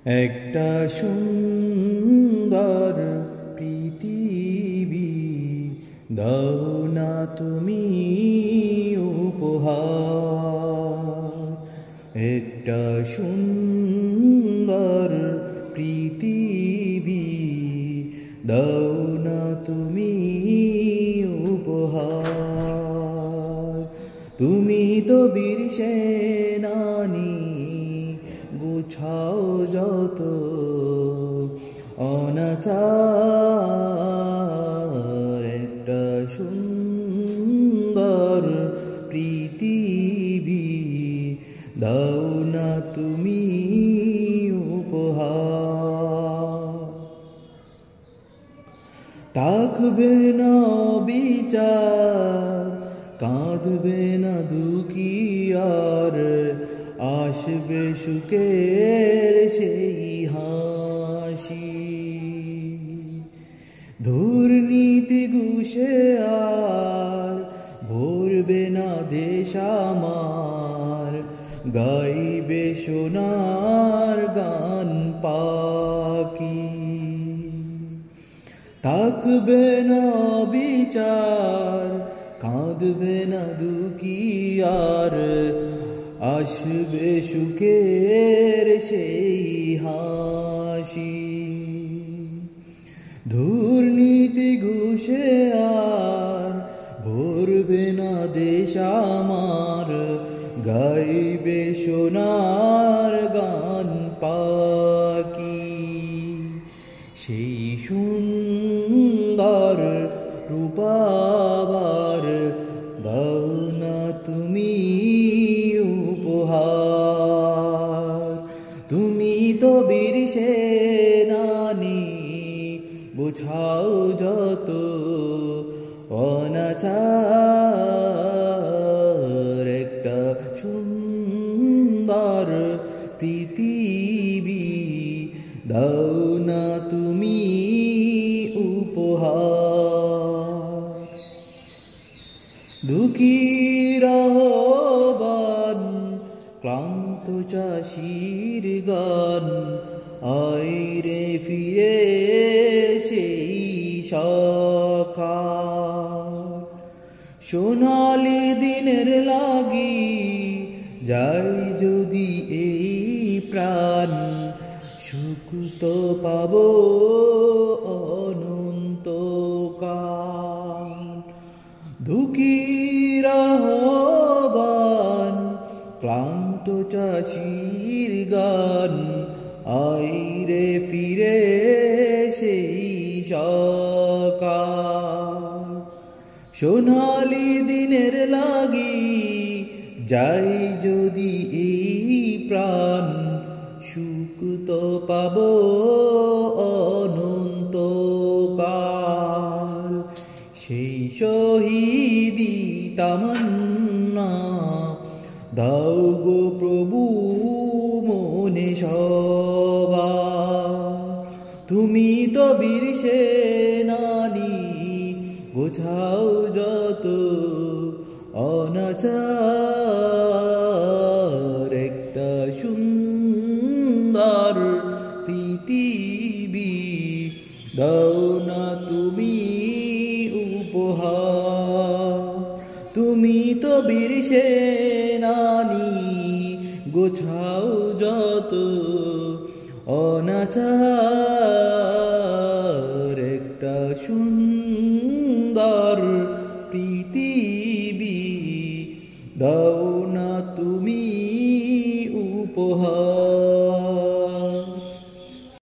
একটা সুন্দর পৃথিবী দাও না তুমি উপহার। একটা সুন্দর পৃথিবী দাও না তুমি উপহার। তুমি তো বীর সেনানী, গুছাও যত অনাচার। একটা সুন্দর পৃথিবী দাও না তুমি উপহার। থাকবে না বিচার, কাঁদবে না দুঃখী আর, আসবে সুখের সেই হাসি। দুর্নীতি ঘুষে আর ভরবে না দেশ আমার, গাইবে সোনার গান পাখি। থাকবে না বিচার, কাঁদবে না দুঃখী আর, আসবে সুখের সেই হাসি। দুর্নীতি ঘুষে আর ভরবে না দেশ আমার, গাইবে সোনার গান পাখি। সেই সুন্দর রূপাবার দাও না তুমি উপহার। তুমি তো বীর সেনানী, বুঝাও যত অনাচার। একটা সুন্দর পৃথিবী দাও না তুমি উপহার। দুঃখীর আহ্বান, ক্লান্ত চাষির গান, আইরে ফিরে সেই সকাল। সোনালি দিনের লাগি যাই যদি এই প্রাণ, সুখ তো পাবো অনন্তকাল। দুঃখীর আহ্বান, ক্লান্ত চাষির গান, আইরে ফিরে সেই সকাল। সোনালি দিনের লাগি যাই যদি এই প্রাণ, সুখ তো পাবো অনন্তকাল। সেই শহীদি তামান্না দাও গো প্রভু মনে সবার। তুমি তো বীর সেনানী, গোছাও যত অনাচার। একটা সুন্দর পৃথিবী দাও না তুমি উপহার। তুমি তো বীর সেনানী, গোছাও যত অনাচার। একটা সুন্দর পৃথিবী দাও না তুমি উপহার।